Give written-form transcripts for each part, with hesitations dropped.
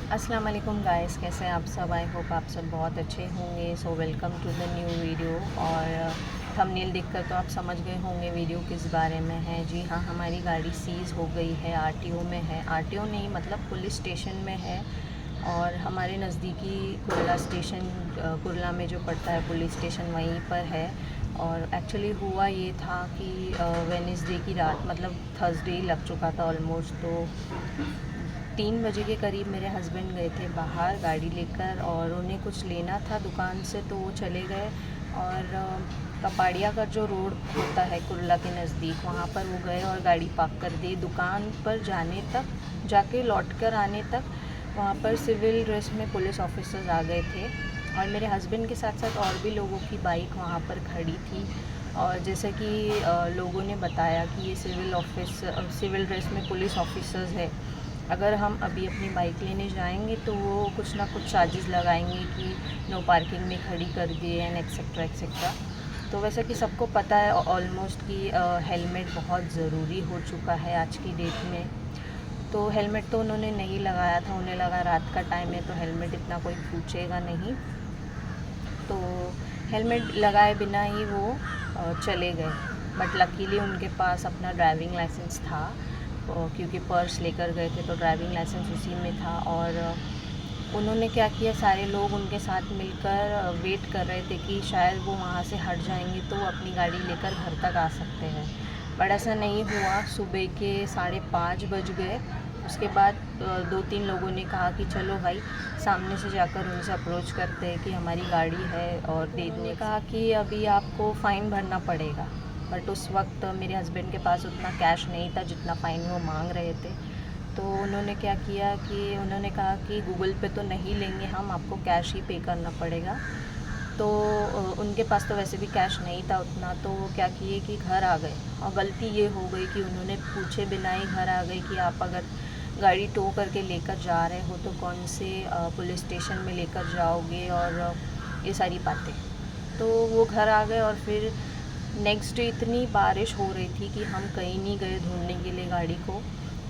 अस्सलाम वालेकुम गाइस, कैसे हैं आप सब। आई होप आप सब बहुत अच्छे होंगे। So welcome to the new video. और थंबनेल देखकर तो आप समझ गए होंगे वीडियो किस बारे में है। जी हाँ, हमारी गाड़ी सीज़ हो गई है, आरटीओ में है। आरटीओ नहीं मतलब पुलिस स्टेशन में है। और हमारे नज़दीकी कुर्ला स्टेशन, कुर्ला में जो पड़ता है पुलिस स्टेशन, वहीं पर है। और एक्चुअली हुआ ये था कि वेडनेसडे की रात, मतलब थर्सडे लग चुका था ऑलमोस्ट। तो 3 बजे के करीब मेरे हस्बैंड गए थे बाहर गाड़ी लेकर, और उन्हें कुछ लेना था दुकान से, तो वो चले गए। और कपाड़िया का जो रोड होता है कुर्ला के नज़दीक, वहाँ पर वो गए और गाड़ी पार्क कर दी। दुकान पर जाने तक, जाके लौट कर आने तक, वहाँ पर सिविल ड्रेस में पुलिस ऑफिसर्स आ गए थे। और मेरे हस्बैंड के साथ साथ और भी लोगों की बाइक वहाँ पर खड़ी थी। और जैसे कि लोगों ने बताया कि ये सिविल ड्रेस में पुलिस ऑफिसर्स है। अगर हम अभी अपनी बाइक लेने जाएंगे तो वो कुछ ना कुछ चार्जेस लगाएंगे कि नो पार्किंग में खड़ी कर दिए एंड एक्सेट्रा एक्सेट्रा। तो वैसा कि सबको पता है ऑलमोस्ट कि हेलमेट बहुत ज़रूरी हो चुका है आज की डेट में। तो हेलमेट तो उन्होंने नहीं लगाया था, उन्हें लगा रात का टाइम है तो हेलमेट इतना कोई पूछेगा नहीं। तो हेलमेट लगाए बिना ही वो चले गए। बट लकीली उनके पास अपना ड्राइविंग लाइसेंस था, क्योंकि पर्स लेकर गए थे तो ड्राइविंग लाइसेंस उसी में था। और उन्होंने क्या किया, सारे लोग उनके साथ मिलकर वेट कर रहे थे कि शायद वो वहाँ से हट जाएंगे तो वो अपनी गाड़ी लेकर घर तक आ सकते हैं। बट ऐसा नहीं हुआ। सुबह के 5:30 बज गए। उसके बाद 2-3 लोगों ने कहा कि चलो भाई सामने से जाकर उनसे अप्रोच करते हैं कि हमारी गाड़ी है। और ने कहा कि अभी आपको फ़ाइन भरना पड़ेगा। बट उस वक्त मेरे हस्बैंड के पास उतना कैश नहीं था जितना फ़ाइन वो मांग रहे थे। तो उन्होंने क्या किया कि उन्होंने कहा कि गूगल पे तो नहीं लेंगे हम, आपको कैश ही पे करना पड़ेगा। तो उनके पास तो वैसे भी कैश नहीं था उतना, तो वो क्या किए कि घर आ गए। और गलती ये हो गई कि उन्होंने पूछे बिना ही घर आ गए कि आप अगर गाड़ी टो करके लेकर जा रहे हो तो कौन से पुलिस स्टेशन में लेकर जाओगे, और ये सारी बातें। तो वो घर आ गए। और फिर नेक्स्ट डे इतनी बारिश हो रही थी कि हम कहीं नहीं गए ढूंढने के लिए गाड़ी को।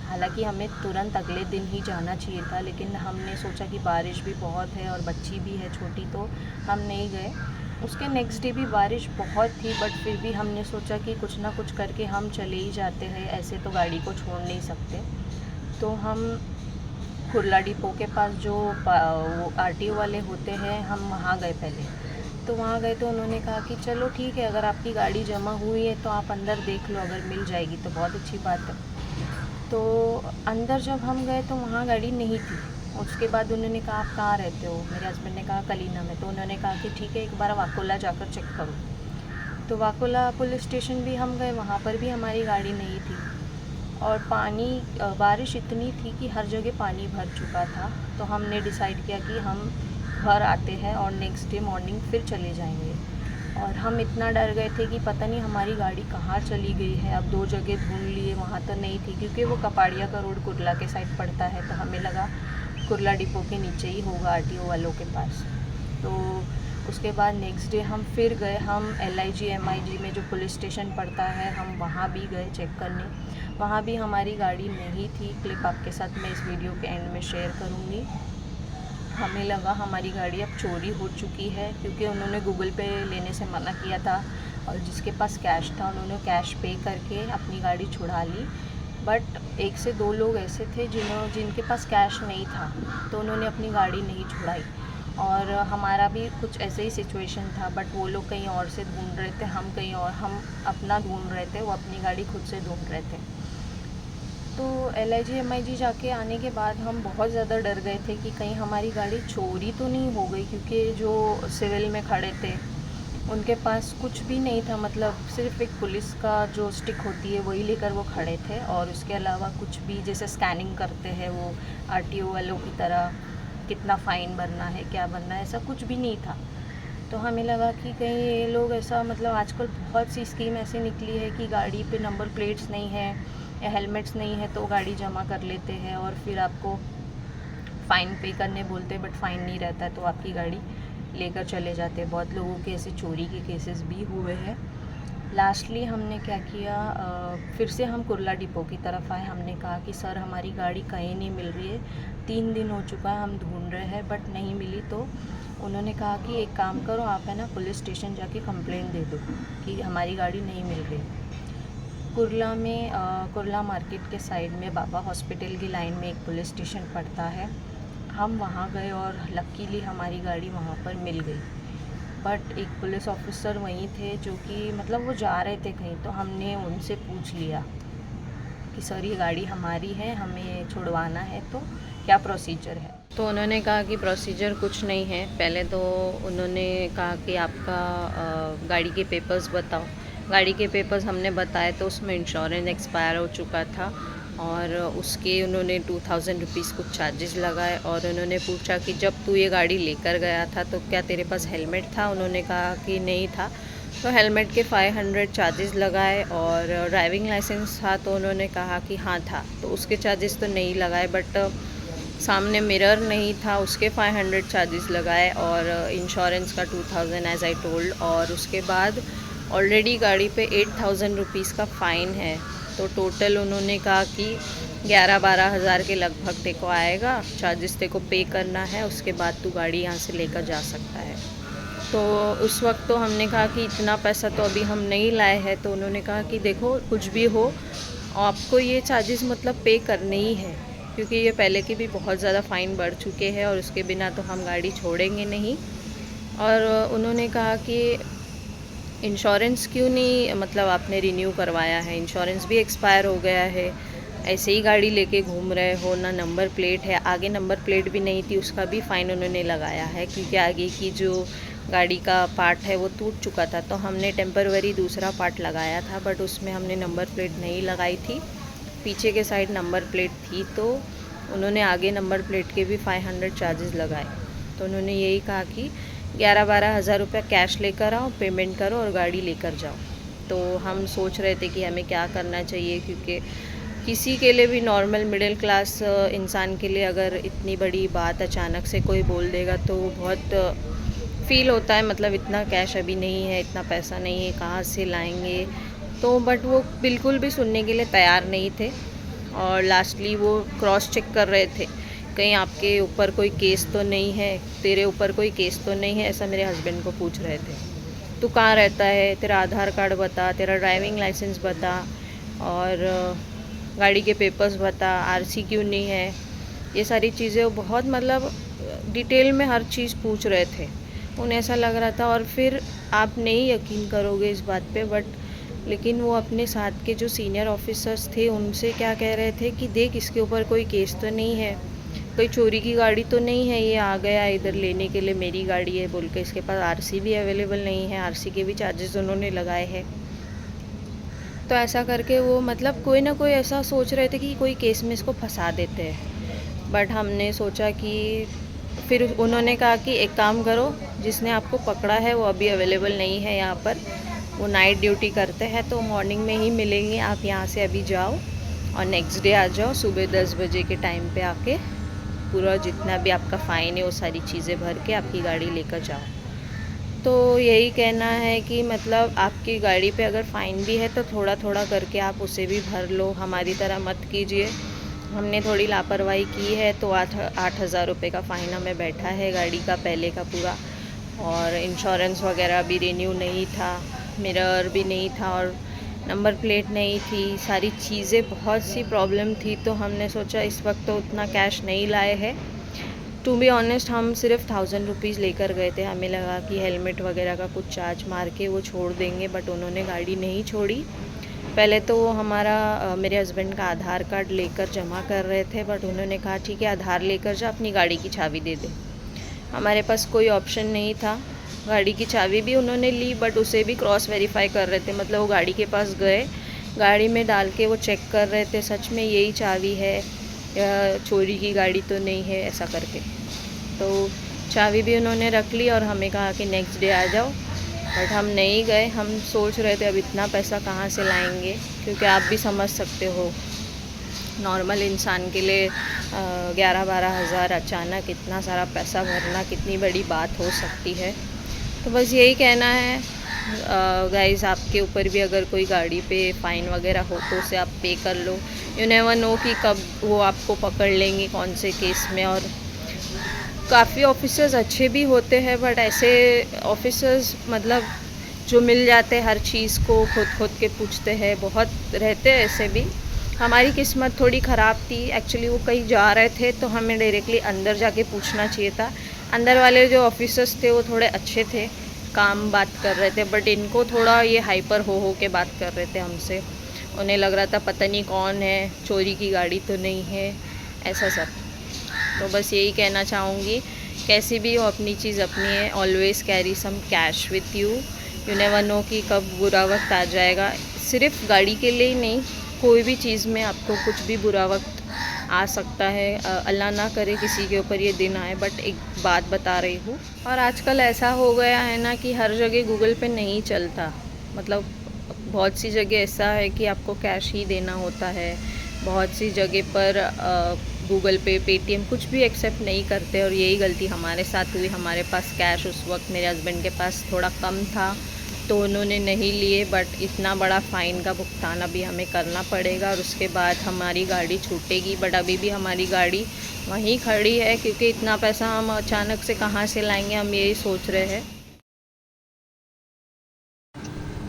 हालांकि हमें तुरंत अगले दिन ही जाना चाहिए था, लेकिन हमने सोचा कि बारिश भी बहुत है और बच्ची भी है छोटी, तो हम नहीं गए। उसके नेक्स्ट डे भी बारिश बहुत थी, बट फिर भी हमने सोचा कि कुछ ना कुछ करके हम चले ही जाते हैं, ऐसे तो गाड़ी को छोड़ नहीं सकते। तो हम कुर्ला डिपो के पास जो वो आरटीओ वाले होते हैं, हम वहाँ गए पहले। तो वहाँ गए तो उन्होंने कहा कि चलो ठीक है, अगर आपकी गाड़ी जमा हुई है तो आप अंदर देख लो, अगर मिल जाएगी तो बहुत अच्छी बात है। तो अंदर जब हम गए तो वहाँ गाड़ी नहीं थी। उसके बाद उन्होंने कहा आप कहाँ रहते हो। मेरे हस्बैंड ने कहा कलीना में। तो उन्होंने कहा कि ठीक है, एक बार वाकोला जाकर चेक करो। तो वाकोला पुलिस स्टेशन भी हम गए, वहाँ पर भी हमारी गाड़ी नहीं थी। और बारिश इतनी थी कि हर जगह पानी भर चुका था। तो हमने डिसाइड किया कि हम घर आते हैं और नेक्स्ट डे मॉर्निंग फिर चले जाएंगे। और हम इतना डर गए थे कि पता नहीं हमारी गाड़ी कहाँ चली गई है। अब 2 जगह ढूंढ लिए, वहाँ तो नहीं थी, क्योंकि वो कपाड़िया का रोड कुर्ला के साइड पड़ता है। तो हमें लगा कुर्ला डिपो के नीचे ही होगा आरटीओ वालों के पास। तो उसके बाद नेक्स्ट डे हम फिर गए। हम LIG MIG में जो पुलिस स्टेशन पड़ता है, हम वहाँ भी गए चेक करने। वहाँ भी हमारी गाड़ी नहीं थी। क्लिप आपके साथ मैं इस वीडियो के एंड में शेयर करूँगी। हमें लगा हमारी गाड़ी अब चोरी हो चुकी है, क्योंकि उन्होंने गूगल पे लेने से मना किया था। और जिसके पास कैश था उन्होंने कैश पे करके अपनी गाड़ी छुड़ा ली। बट 1 से 2 लोग ऐसे थे जिनके पास कैश नहीं था, तो उन्होंने अपनी गाड़ी नहीं छुड़ाई। और हमारा भी कुछ ऐसे ही सिचुएशन था, बट वो लोग कहीं और से ढूंढ रहे थे, हम कहीं और, हम अपना ढूंढ रहे थे, वो अपनी गाड़ी खुद से ढूंढ रहे थे। तो LIG MIG जाके आने के बाद हम बहुत ज़्यादा डर गए थे कि कहीं हमारी गाड़ी चोरी तो नहीं हो गई, क्योंकि जो सिविल में खड़े थे उनके पास कुछ भी नहीं था। मतलब सिर्फ एक पुलिस का जो स्टिक होती है वही लेकर वो खड़े थे, और उसके अलावा कुछ भी, जैसे स्कैनिंग करते हैं वो आरटीओ वालों की तरह, कितना फ़ाइन भरना है, क्या भरना है, ऐसा कुछ भी नहीं था। तो हमें लगा कि कहीं ये लोग ऐसा, मतलब आजकल बहुत सी स्कीम ऐसी निकली है कि गाड़ी पे नंबर प्लेट्स नहीं है या हेलमेट्स नहीं है तो गाड़ी जमा कर लेते हैं, और फिर आपको फ़ाइन पे करने बोलते हैं, बट फ़ाइन नहीं रहता है तो आपकी गाड़ी लेकर चले जाते हैं। बहुत लोगों के ऐसे चोरी के केसेस भी हुए हैं। लास्टली हमने क्या किया, फिर से हम कुर्ला डिपो की तरफ आए। हमने कहा कि सर हमारी गाड़ी कहीं नहीं मिल रही है, 3 दिन हो चुका है हम ढूंढ रहे हैं बट नहीं मिली। तो उन्होंने कहा कि एक काम करो, आप है ना पुलिस स्टेशन जाके कंप्लेंट दे दो कि हमारी गाड़ी नहीं मिल रही। कुर्ला में कुर्ला मार्केट के साइड में बाबा हॉस्पिटल की लाइन में एक पुलिस स्टेशन पड़ता है। हम वहाँ गए और लकीली हमारी गाड़ी वहाँ पर मिल गई। बट एक पुलिस ऑफिसर वहीं थे जो कि मतलब वो जा रहे थे कहीं, तो हमने उनसे पूछ लिया कि सर ये गाड़ी हमारी है, हमें छुड़वाना है, तो क्या प्रोसीजर है। तो उन्होंने कहा कि प्रोसीजर कुछ नहीं है। पहले तो उन्होंने कहा कि आपका गाड़ी के पेपर्स बताओ। गाड़ी के पेपर्स हमने बताए तो उसमें इंश्योरेंस एक्सपायर हो चुका था और उसके उन्होंने 2000 रुपीज़ कुछ चार्जेस लगाए। और उन्होंने पूछा कि जब तू ये गाड़ी लेकर गया था तो क्या तेरे पास हेलमेट था। उन्होंने कहा कि नहीं था, तो हेलमेट के 500 चार्जेस लगाए। और ड्राइविंग लाइसेंस था तो उन्होंने कहा कि हाँ था, तो उसके चार्जेस तो नहीं लगाए। बट सामने मिरर नहीं था, उसके 500 चार्जेस लगाए। और इंश्योरेंस का 2000 एज आई टोल्ड। और उसके बाद ऑलरेडी गाड़ी पे 8000 रुपीज़ का फ़ाइन है। तो टोटल उन्होंने कहा कि 11-12 हज़ार के लगभग तेको आएगा, चार्जेस तेको पे करना है, उसके बाद तू गाड़ी यहाँ से लेकर जा सकता है। तो उस वक्त तो हमने कहा कि इतना पैसा तो अभी हम नहीं लाए हैं। तो उन्होंने कहा कि देखो कुछ भी हो आपको ये चार्जेस मतलब पे करने ही है, क्योंकि ये पहले के भी बहुत ज़्यादा फ़ाइन बढ़ चुके हैं और उसके बिना तो हम गाड़ी छोड़ेंगे नहीं। और उन्होंने कहा कि इंश्योरेंस क्यों नहीं मतलब आपने रिन्यू करवाया है, इंश्योरेंस भी एक्सपायर हो गया है, ऐसे ही गाड़ी लेके घूम रहे हो, ना नंबर प्लेट है, आगे नंबर प्लेट भी नहीं थी, उसका भी फ़ाइन उन्होंने लगाया है क्योंकि आगे की जो गाड़ी का पार्ट है वो टूट चुका था। तो हमने टेम्परवरी दूसरा पार्ट लगाया था बट उसमें हमने नंबर प्लेट नहीं लगाई थी, पीछे के साइड नंबर प्लेट थी, तो उन्होंने आगे नंबर प्लेट के भी 500 चार्जेस लगाए। तो उन्होंने यही कहा कि 11-12 हज़ार रुपये कैश लेकर आओ, पेमेंट करो और गाड़ी लेकर जाओ। तो हम सोच रहे थे कि हमें क्या करना चाहिए, क्योंकि किसी के लिए भी नॉर्मल मिडिल क्लास इंसान के लिए अगर इतनी बड़ी बात अचानक से कोई बोल देगा तो बहुत फ़ील होता है। मतलब इतना कैश अभी नहीं है, इतना पैसा नहीं है, कहाँ से लाएंगे। तो बट वो बिल्कुल भी सुनने के लिए तैयार नहीं थे और लास्टली वो क्रॉस चेक कर रहे थे कहीं आपके ऊपर कोई केस तो नहीं है, तेरे ऊपर कोई केस तो नहीं है, ऐसा मेरे हस्बैंड को पूछ रहे थे। तू कहाँ रहता है, तेरा आधार कार्ड बता, तेरा ड्राइविंग लाइसेंस बता और गाड़ी के पेपर्स बता, आरसी क्यों नहीं है, ये सारी चीज़ें वो बहुत मतलब डिटेल में हर चीज़ पूछ रहे थे। उन्हें ऐसा लग रहा था। और फिर आप नहीं यकीन करोगे इस बात पे, बट लेकिन वो अपने साथ के जो सीनियर ऑफिसर्स थे उनसे क्या कह रहे थे कि देख इसके ऊपर कोई केस तो नहीं है, कोई चोरी की गाड़ी तो नहीं है, ये आ गया इधर लेने के लिए मेरी गाड़ी है बोल के, इसके पास आरसी भी अवेलेबल नहीं है, आरसी के भी चार्जेस उन्होंने लगाए हैं। तो ऐसा करके वो मतलब कोई ना कोई ऐसा सोच रहे थे कि कोई केस में इसको फंसा देते हैं। बट हमने सोचा कि फिर उन्होंने कहा कि एक काम करो, जिसने आपको पकड़ा है वो अभी अवेलेबल नहीं है यहाँ पर, वो नाइट ड्यूटी करते हैं, तो मॉर्निंग में ही मिलेंगे, आप यहाँ से अभी जाओ और नेक्स्ट डे आ जाओ सुबह 10 बजे के टाइम पे आके पूरा जितना भी आपका फ़ाइन है वो सारी चीज़ें भर के आपकी गाड़ी लेकर जाओ। तो यही कहना है कि मतलब आपकी गाड़ी पे अगर फ़ाइन भी है तो थोड़ा थोड़ा करके आप उसे भी भर लो, हमारी तरह मत कीजिए। हमने थोड़ी लापरवाही की है तो 8,000 रुपये का फ़ाइन हमें बैठा है गाड़ी का पहले का पूरा। और इंश्योरेंस वगैरह भी रिन्यू नहीं था, मिरर भी नहीं था और नंबर प्लेट नहीं थी, सारी चीज़ें बहुत सी प्रॉब्लम थी। तो हमने सोचा इस वक्त तो उतना कैश नहीं लाए हैं। टू बी ऑनेस्ट हम सिर्फ 1000 रुपीज़ लेकर गए थे, हमें लगा कि हेलमेट वगैरह का कुछ चार्ज मार के वो छोड़ देंगे, बट उन्होंने गाड़ी नहीं छोड़ी। पहले तो वो हमारा मेरे हस्बैंड का आधार कार्ड लेकर जमा कर रहे थे, बट उन्होंने कहा ठीक है आधार लेकर जा, अपनी गाड़ी की चाबी दे दे। हमारे पास कोई ऑप्शन नहीं था, गाड़ी की चाबी भी उन्होंने ली बट उसे भी क्रॉस वेरीफाई कर रहे थे। मतलब वो गाड़ी के पास गए, गाड़ी में डाल के वो चेक कर रहे थे सच में यही चाबी है या चोरी की गाड़ी तो नहीं है, ऐसा करके। तो चाबी भी उन्होंने रख ली और हमें कहा कि नेक्स्ट डे आ जाओ, बट हम नहीं गए। हम सोच रहे थे अब इतना पैसा कहाँ से लाएंगे, क्योंकि आप भी समझ सकते हो नॉर्मल इंसान के लिए 11-12 हज़ार अचानक इतना सारा पैसा भरना कितनी बड़ी बात हो सकती है। तो बस यही कहना है गाइस आपके ऊपर भी अगर कोई गाड़ी पे फ़ाइन वगैरह हो तो उसे आप पे कर लो। यू नेवर नो कि कब वो आपको पकड़ लेंगे कौन से केस में। और काफ़ी ऑफिसर्स अच्छे भी होते हैं, बट ऐसे ऑफिसर्स मतलब जो मिल जाते हैं हर चीज़ को खुद के पूछते हैं, बहुत रहते हैं ऐसे भी। हमारी किस्मत थोड़ी ख़राब थी, एक्चुअली वो कहीं जा रहे थे तो हमें डायरेक्टली अंदर जाके पूछना चाहिए था। अंदर वाले जो ऑफिसर्स थे वो थोड़े अच्छे थे, काम बात कर रहे थे, बट इनको थोड़ा ये हाइपर हो के बात कर रहे थे हमसे। उन्हें लग रहा था पता नहीं कौन है, चोरी की गाड़ी तो नहीं है, ऐसा सब। तो बस यही कहना चाहूँगी, कैसी भी हो अपनी चीज़ अपनी है। Always carry some cash with you, you never know कि कब बुरा वक्त आ जाएगा। सिर्फ गाड़ी के लिए ही नहीं, कोई भी चीज़ में आपको कुछ भी बुरा वक्त आ सकता है। अल्लाह ना करे किसी के ऊपर ये दिन आए, बट एक बात बता रही हूँ। और आजकल ऐसा हो गया है ना कि हर जगह गूगल पे नहीं चलता, मतलब बहुत सी जगह ऐसा है कि आपको कैश ही देना होता है। बहुत सी जगह पर गूगल पे, पेटीएम कुछ भी एक्सेप्ट नहीं करते, और यही गलती हमारे साथ हुई। हमारे पास कैश उस वक्त मेरे हस्बैंड के पास थोड़ा कम था तो उन्होंने नहीं लिए, बट इतना बड़ा फ़ाइन का भुगतान अभी हमें करना पड़ेगा और उसके बाद हमारी गाड़ी छूटेगी। बट अभी भी हमारी गाड़ी वहीं खड़ी है, क्योंकि इतना पैसा हम अचानक से कहाँ से लाएंगे, हम यही सोच रहे हैं।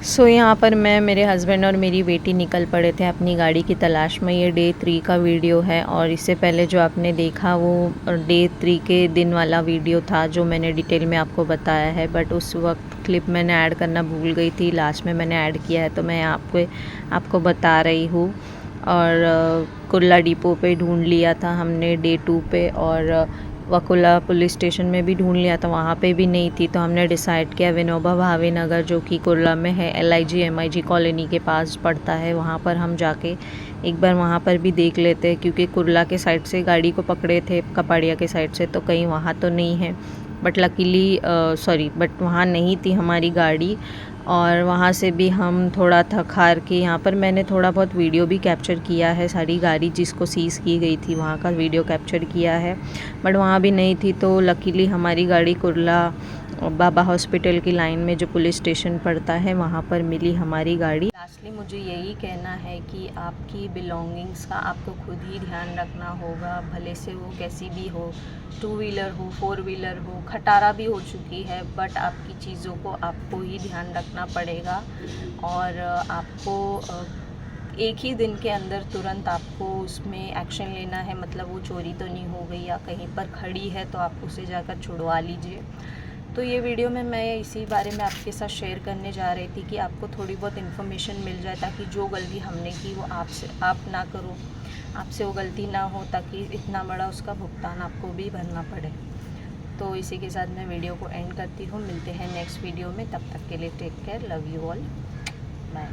सो यहाँ पर मैं, मेरे हस्बैंड और मेरी बेटी निकल पड़े थे अपनी गाड़ी की तलाश में। ये डे 3 का वीडियो है, और इससे पहले जो आपने देखा वो डे 3 के दिन वाला वीडियो था जो मैंने डिटेल में आपको बताया है। बट उस वक्त क्लिप मैंने ऐड करना भूल गई थी, लास्ट में मैंने ऐड किया है, तो मैं आपको बता रही हूँ। और कुर्ला डिपो पे ढूंढ लिया था हमने डे 2 पे, और वकुला पुलिस स्टेशन में भी ढूंढ लिया था, वहाँ पे भी नहीं थी। तो हमने डिसाइड किया विनोबा भावे नगर, जो कि कुर्ला में है, LIG MIG कॉलोनी के पास पड़ता है, वहाँ पर हम जाके एक बार वहाँ पर भी देख लेते हैं, क्योंकि कुर्ला के साइड से गाड़ी को पकड़े थे कपाड़िया के साइड से, तो कहीं वहाँ तो नहीं है। बट लकीली बट वहाँ नहीं थी हमारी गाड़ी। और वहाँ से भी हम थोड़ा थक हार के, यहाँ पर मैंने थोड़ा बहुत वीडियो भी कैप्चर किया है, सारी गाड़ी जिसको सीज़ की गई थी वहाँ का वीडियो कैप्चर किया है। बट वहाँ भी नहीं थी, तो लकीली हमारी गाड़ी कुर्ला बाबा हॉस्पिटल की लाइन में जो पुलिस स्टेशन पड़ता है वहाँ पर मिली हमारी गाड़ी। लास्टली मुझे यही कहना है कि आपकी बिलोंगिंग्स का आपको खुद ही ध्यान रखना होगा, भले से वो कैसी भी हो, 2 व्हीलर हो, 4 व्हीलर हो, खटारा भी हो चुकी है, बट आपकी चीज़ों को आपको ही ध्यान रखना पड़ेगा। और आपको एक ही दिन के अंदर तुरंत आपको उसमें एक्शन लेना है, मतलब वो चोरी तो नहीं हो गई या कहीं पर खड़ी है तो आप उसे जाकर छुड़वा लीजिए। तो ये वीडियो में मैं इसी बारे में आपके साथ शेयर करने जा रही थी कि आपको थोड़ी बहुत इन्फॉर्मेशन मिल जाए, ताकि जो गलती हमने की वो आप ना करो, आपसे वो गलती ना हो, ताकि इतना बड़ा उसका भुगतान आपको भी भरना पड़े। तो इसी के साथ मैं वीडियो को एंड करती हूँ। मिलते हैं नेक्स्ट वीडियो में, तब तक के लिए take care, love you all, bye.